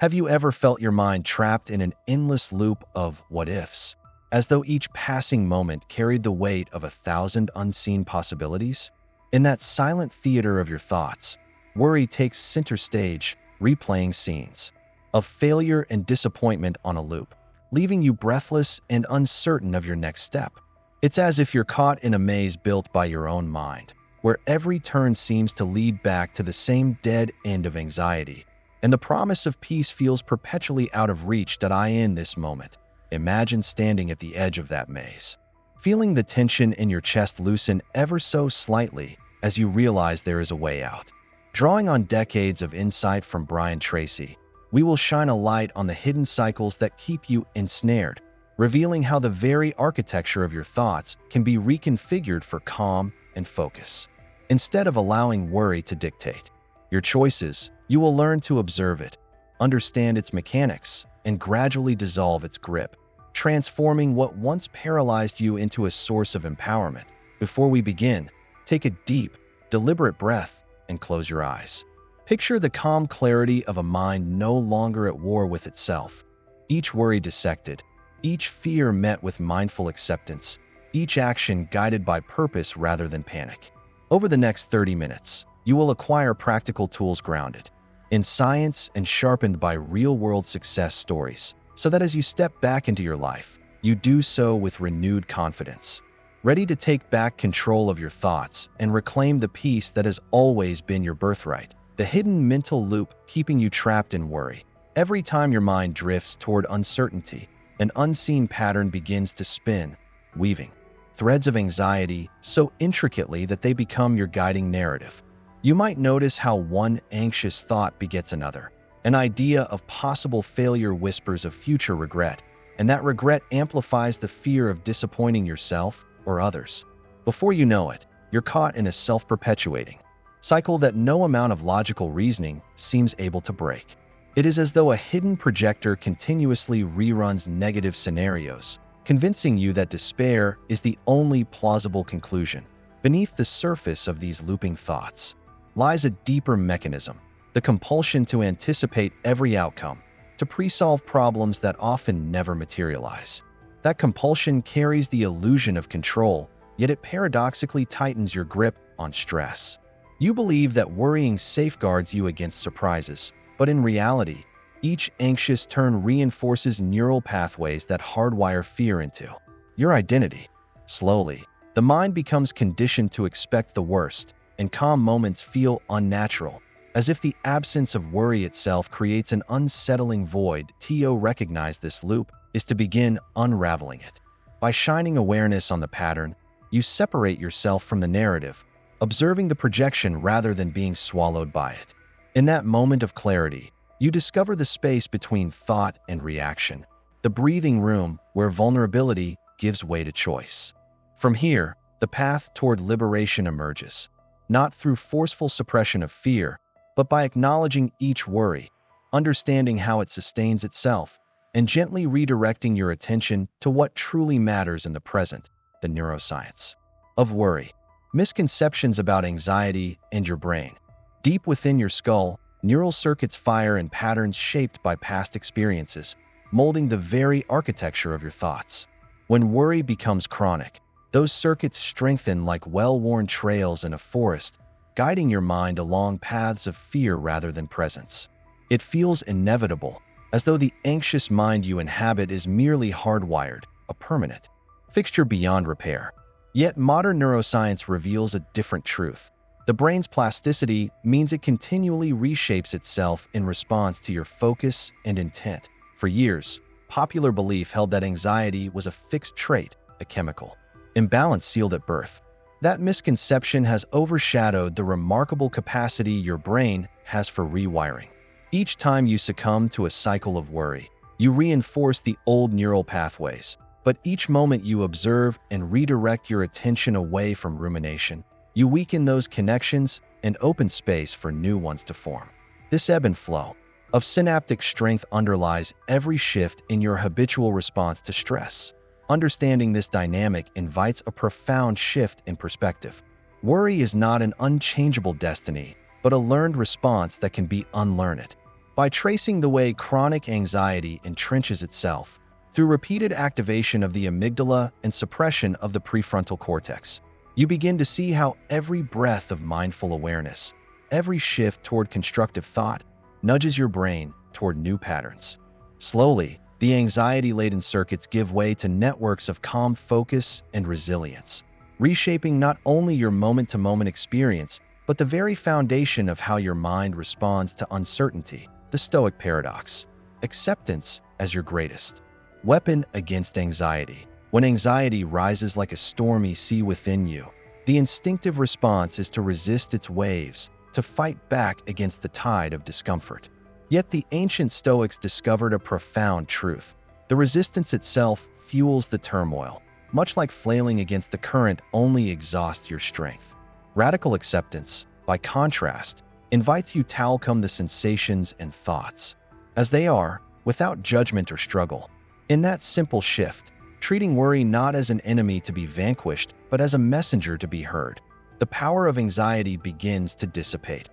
Have you ever felt your mind trapped in an endless loop of what-ifs, as though each passing moment carried the weight of 1,000 unseen possibilities? In that silent theater of your thoughts, worry takes center stage, replaying scenes of failure and disappointment on a loop, leaving you breathless and uncertain of your next step. It's as if you're caught in a maze built by your own mind, where every turn seems to lead back to the same dead end of anxiety, and the promise of peace feels perpetually out of reach. In this moment, imagine standing at the edge of that maze, feeling the tension in your chest loosen ever so slightly as you realize there is a way out. Drawing on decades of insight from Tracy, we will shine a light on the hidden cycles that keep you ensnared, revealing how the very architecture of your thoughts can be reconfigured for calm and focus. Instead of allowing worry to dictate your choices, you will learn to observe it, understand its mechanics, and gradually dissolve its grip, transforming what once paralyzed you into a source of empowerment. Before we begin, take a deep, deliberate breath and close your eyes. Picture the calm clarity of a mind no longer at war with itself. Each worry dissected, each fear met with mindful acceptance, each action guided by purpose rather than panic. Over the next 30 minutes, you will acquire practical tools grounded in science and sharpened by real-world success stories, so that as you step back into your life, you do so with renewed confidence, ready to take back control of your thoughts and reclaim the peace that has always been your birthright. The hidden mental loop keeping you trapped in worry. Every time your mind drifts toward uncertainty, an unseen pattern begins to spin, weaving threads of anxiety so intricately that they become your guiding narrative. You might notice how one anxious thought begets another. An idea of possible failure whispers of future regret, and that regret amplifies the fear of disappointing yourself or others. Before you know it, you're caught in a self-perpetuating cycle that no amount of logical reasoning seems able to break. It is as though a hidden projector continuously reruns negative scenarios, convincing you that despair is the only plausible conclusion. Beneath the surface of these looping thoughts lies a deeper mechanism, the compulsion to anticipate every outcome, to pre-solve problems that often never materialize. That compulsion carries the illusion of control, yet it paradoxically tightens your grip on stress. You believe that worrying safeguards you against surprises, but in reality, each anxious turn reinforces neural pathways that hardwire fear into your identity. Slowly, the mind becomes conditioned to expect the worst, and calm moments feel unnatural, as if the absence of worry itself creates an unsettling void. To recognize this loop is to begin unraveling it. By shining awareness on the pattern, you separate yourself from the narrative, observing the projection rather than being swallowed by it. In that moment of clarity, you discover the space between thought and reaction, the breathing room where vulnerability gives way to choice. From here, the path toward liberation emerges, not through forceful suppression of fear, but by acknowledging each worry, understanding how it sustains itself, and gently redirecting your attention to what truly matters in the present. The neuroscience of worry. Misconceptions about anxiety and your brain. Deep within your skull, neural circuits fire in patterns shaped by past experiences, molding the very architecture of your thoughts. When worry becomes chronic, those circuits strengthen like well-worn trails in a forest, guiding your mind along paths of fear rather than presence. It feels inevitable, as though the anxious mind you inhabit is merely hardwired, a permanent fixture beyond repair. Yet modern neuroscience reveals a different truth. The brain's plasticity means it continually reshapes itself in response to your focus and intent. For years, popular belief held that anxiety was a fixed trait, a chemical imbalance sealed at birth. That misconception has overshadowed the remarkable capacity your brain has for rewiring. Each time you succumb to a cycle of worry, you reinforce the old neural pathways. But each moment you observe and redirect your attention away from rumination, you weaken those connections and open space for new ones to form. This ebb and flow of synaptic strength underlies every shift in your habitual response to stress. Understanding this dynamic invites a profound shift in perspective. Worry is not an unchangeable destiny, but a learned response that can be unlearned. by tracing the way chronic anxiety entrenches itself through repeated activation of the amygdala and suppression of the prefrontal cortex. You begin to see how every breath of mindful awareness, every shift toward constructive thought, nudges your brain toward new patterns. Slowly, the anxiety-laden circuits give way to networks of calm focus and resilience, reshaping not only your moment-to-moment experience, but the very foundation of how your mind responds to uncertainty. The Stoic paradox: acceptance as your greatest weapon against anxiety. When anxiety rises like a stormy sea within you, the instinctive response is to resist its waves, to fight back against the tide of discomfort. Yet the ancient Stoics discovered a profound truth. The resistance itself fuels the turmoil. Much like flailing against the current only exhausts your strength. Radical acceptance, by contrast, invites you to welcome the sensations and thoughts as they are, without judgment or struggle. In that simple shift, treating worry not as an enemy to be vanquished, but as a messenger to be heard, the power of anxiety begins to dissipate.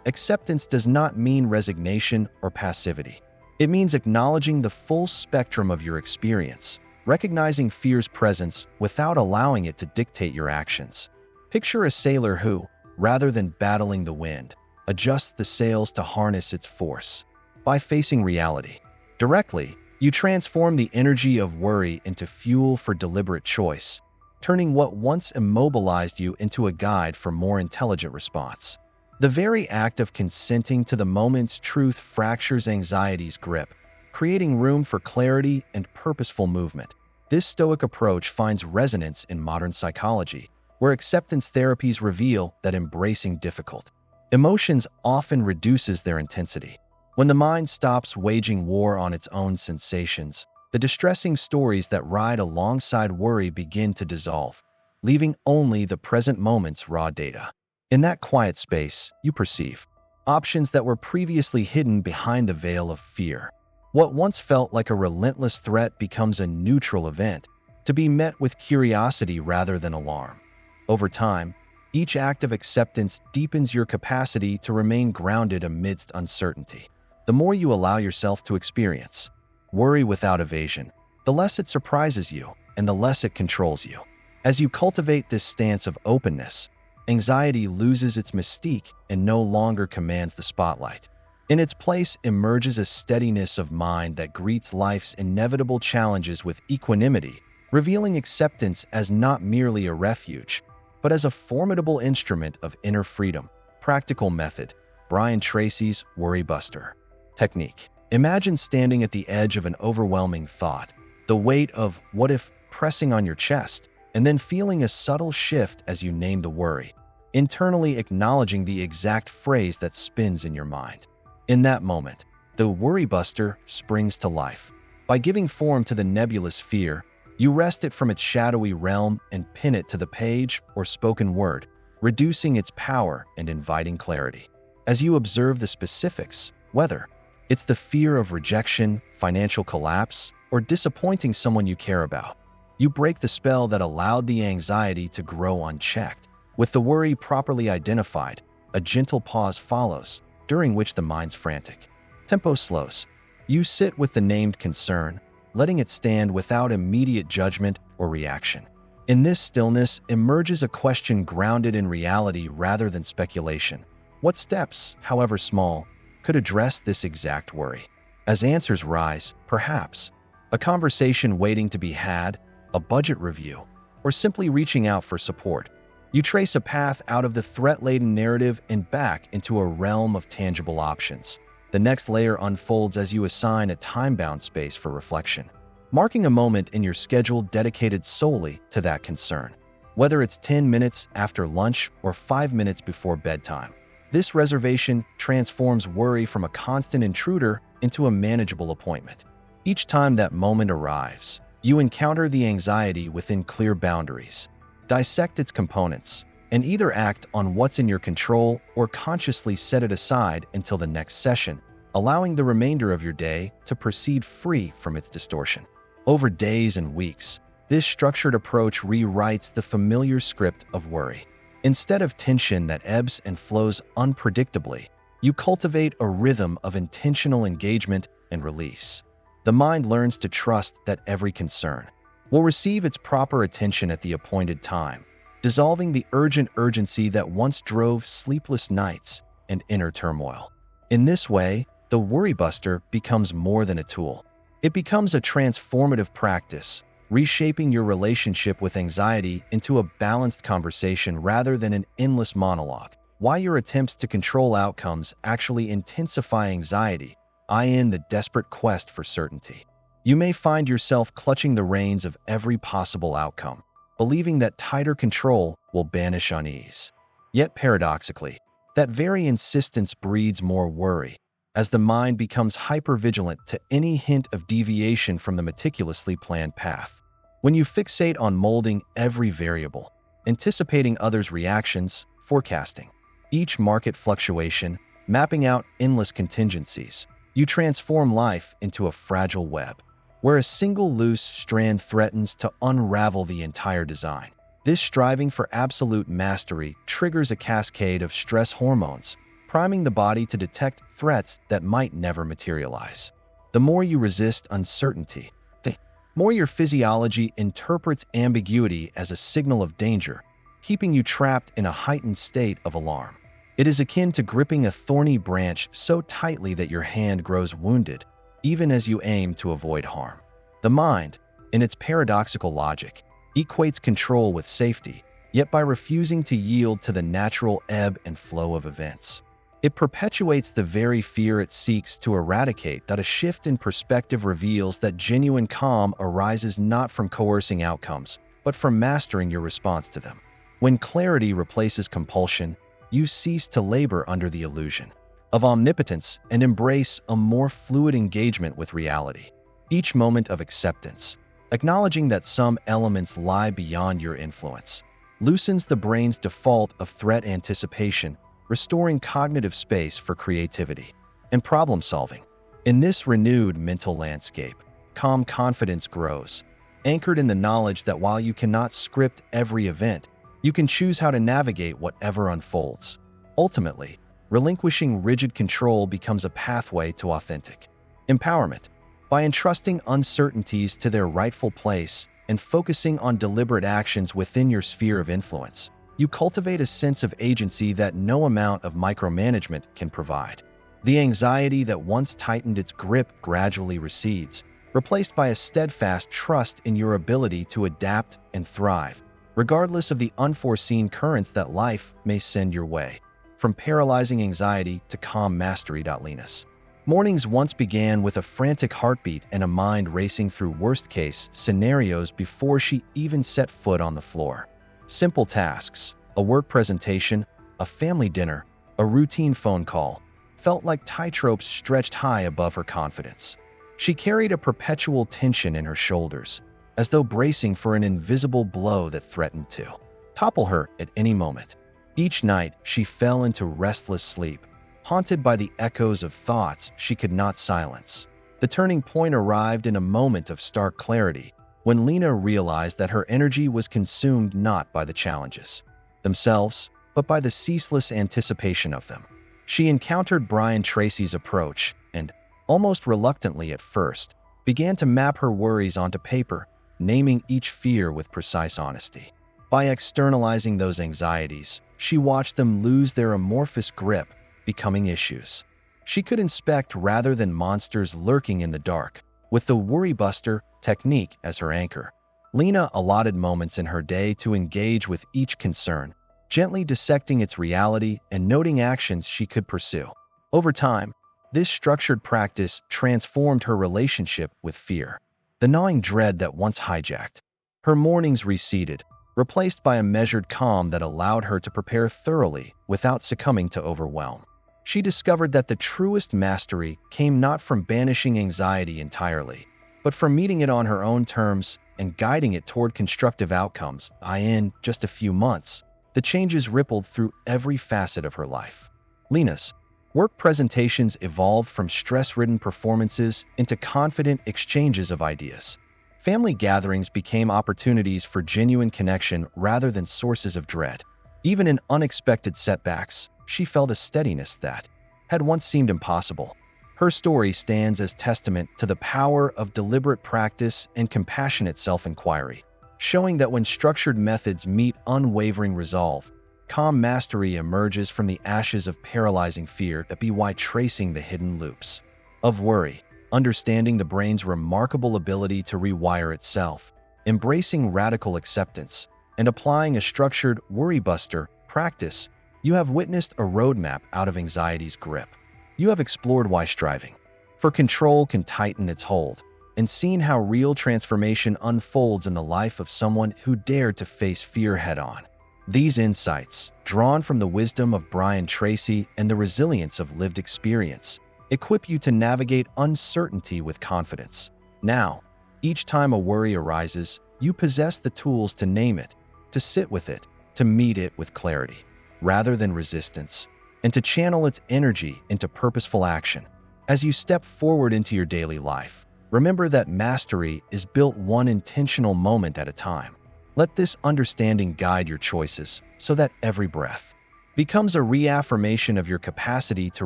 Acceptance does not mean resignation or passivity. It means acknowledging the full spectrum of your experience, recognizing fear's presence without allowing it to dictate your actions. Picture a sailor who, rather than battling the wind, adjusts the sails to harness its force. By facing reality directly, you transform the energy of worry into fuel for deliberate choice, turning what once immobilized you into a guide for more intelligent response. The very act of consenting to the moment's truth fractures anxiety's grip, creating room for clarity and purposeful movement. This Stoic approach finds resonance in modern psychology, where acceptance therapies reveal that embracing difficult emotions often reduces their intensity. When the mind stops waging war on its own sensations, the distressing stories that ride alongside worry begin to dissolve, leaving only the present moment's raw data. In that quiet space, you perceive options that were previously hidden behind the veil of fear. What once felt like a relentless threat becomes a neutral event, to be met with curiosity rather than alarm. Over time, each act of acceptance deepens your capacity to remain grounded amidst uncertainty. The more you allow yourself to experience worry without evasion, the less it surprises you and the less it controls you. As you cultivate this stance of openness, anxiety loses its mystique and no longer commands the spotlight. In its place emerges a steadiness of mind that greets life's inevitable challenges with equanimity, revealing acceptance as not merely a refuge, but as a formidable instrument of inner freedom. Practical method: Brian Tracy's Worry Buster technique. Imagine standing at the edge of an overwhelming thought, the weight of what if pressing on your chest, and then feeling a subtle shift as you name the worry, internally acknowledging the exact phrase that spins in your mind. In that moment, the Worry Buster springs to life. By giving form to the nebulous fear, you wrest it from its shadowy realm and pin it to the page or spoken word, reducing its power and inviting clarity. As you observe the specifics, whether it's the fear of rejection, financial collapse, or disappointing someone you care about, you break the spell that allowed the anxiety to grow unchecked. With the worry properly identified, a gentle pause follows, during which the mind's frantic tempo slows. You sit with the named concern, letting it stand without immediate judgment or reaction. In this stillness emerges a question grounded in reality rather than speculation. What steps, however small, could address this exact worry? As answers rise, perhaps a conversation waiting to be had, a budget review, or simply reaching out for support. You trace a path out of the threat-laden narrative and back into a realm of tangible options. The next layer unfolds as you assign a time-bound space for reflection, marking a moment in your schedule dedicated solely to that concern. Whether it's 10 minutes after lunch or 5 minutes before bedtime, this reservation transforms worry from a constant intruder into a manageable appointment. Each time that moment arrives, you encounter the anxiety within clear boundaries, dissect its components, and either act on what's in your control or consciously set it aside until the next session, allowing the remainder of your day to proceed free from its distortion. Over days and weeks, this structured approach rewrites the familiar script of worry. Instead of tension that ebbs and flows unpredictably, You cultivate a rhythm of intentional engagement and release. The mind learns to trust that every concern will receive its proper attention at the appointed time, dissolving the urgent urgency that once drove sleepless nights and inner turmoil. In this way, the worry buster becomes more than a tool. It becomes a transformative practice, reshaping your relationship with anxiety into a balanced conversation rather than an endless monologue. Why your attempts to control outcomes actually intensify anxiety, i.e. the desperate quest for certainty. You may find yourself clutching the reins of every possible outcome, believing that tighter control will banish unease. Yet paradoxically, that very insistence breeds more worry, as the mind becomes hypervigilant to any hint of deviation from the meticulously planned path. When you fixate on molding every variable, anticipating others' reactions, forecasting each market fluctuation, mapping out endless contingencies, you transform life into a fragile web, where a single loose strand threatens to unravel the entire design. This striving for absolute mastery triggers a cascade of stress hormones, priming the body to detect threats that might never materialize. The more you resist uncertainty, the more your physiology interprets ambiguity as a signal of danger, keeping you trapped in a heightened state of alarm. It is akin to gripping a thorny branch so tightly that your hand grows wounded, even as you aim to avoid harm. The mind, in its paradoxical logic, equates control with safety, yet by refusing to yield to the natural ebb and flow of events, it perpetuates the very fear it seeks to eradicate. That a shift in perspective reveals that genuine calm arises not from coercing outcomes, but from mastering your response to them. When clarity replaces compulsion, you cease to labor under the illusion of omnipotence and embrace a more fluid engagement with reality. Each moment of acceptance, acknowledging that some elements lie beyond your influence, loosens the brain's default of threat anticipation, restoring cognitive space for creativity and problem solving. In this renewed mental landscape, calm confidence grows, anchored in the knowledge that while you cannot script every event, you can choose how to navigate whatever unfolds. Ultimately, relinquishing rigid control becomes a pathway to authentic empowerment. By entrusting uncertainties to their rightful place and focusing on deliberate actions within your sphere of influence, you cultivate a sense of agency that no amount of micromanagement can provide. The anxiety that once tightened its grip gradually recedes, replaced by a steadfast trust in your ability to adapt and thrive, regardless of the unforeseen currents that life may send your way. From paralyzing anxiety to calm mastery. Linus. Mornings once began with a frantic heartbeat and a mind racing through worst-case scenarios before she even set foot on the floor. Simple tasks, a work presentation, a family dinner, a routine phone call, felt like tightropes stretched high above her confidence. She carried a perpetual tension in her shoulders, as though bracing for an invisible blow that threatened to topple her at any moment. Each night, she fell into restless sleep, haunted by the echoes of thoughts she could not silence. The turning point arrived in a moment of stark clarity, when Lena realized that her energy was consumed not by the challenges themselves, but by the ceaseless anticipation of them. She encountered Tracy's approach and, almost reluctantly at first, began to map her worries onto paper, naming each fear with precise honesty. By externalizing those anxieties, she watched them lose their amorphous grip, becoming issues she could inspect rather than monsters lurking in the dark. With the worry buster technique as her anchor, Lena allotted moments in her day to engage with each concern, gently dissecting its reality and noting actions she could pursue. Over time, this structured practice transformed her relationship with fear. The gnawing dread that once hijacked her mornings receded, replaced by a measured calm that allowed her to prepare thoroughly without succumbing to overwhelm. She discovered that the truest mastery came not from banishing anxiety entirely, but from meeting it on her own terms and guiding it toward constructive outcomes. In just a few months, the changes rippled through every facet of her life. Lena's work presentations evolved from stress-ridden performances into confident exchanges of ideas. Family gatherings became opportunities for genuine connection rather than sources of dread. Even in unexpected setbacks, she felt a steadiness that had once seemed impossible. Her story stands as testament to the power of deliberate practice and compassionate self-inquiry, showing that when structured methods meet unwavering resolve, calm mastery emerges from the ashes of paralyzing fear. That be why tracing the hidden loops of worry, understanding the brain's remarkable ability to rewire itself, embracing radical acceptance, and applying a structured worry-buster practice, you have witnessed a roadmap out of anxiety's grip. You have explored why striving for control can tighten its hold, and seen how real transformation unfolds in the life of someone who dared to face fear head-on. These insights, drawn from the wisdom of Tracy and the resilience of lived experience, equip you to navigate uncertainty with confidence. Now, each time a worry arises, you possess the tools to name it, to sit with it, to meet it with clarity, rather than resistance, and to channel its energy into purposeful action. As you step forward into your daily life, remember that mastery is built one intentional moment at a time. Let this understanding guide your choices so that every breath becomes a reaffirmation of your capacity to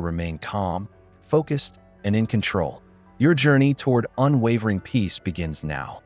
remain calm, focused, and in control. Your journey toward unwavering peace begins now.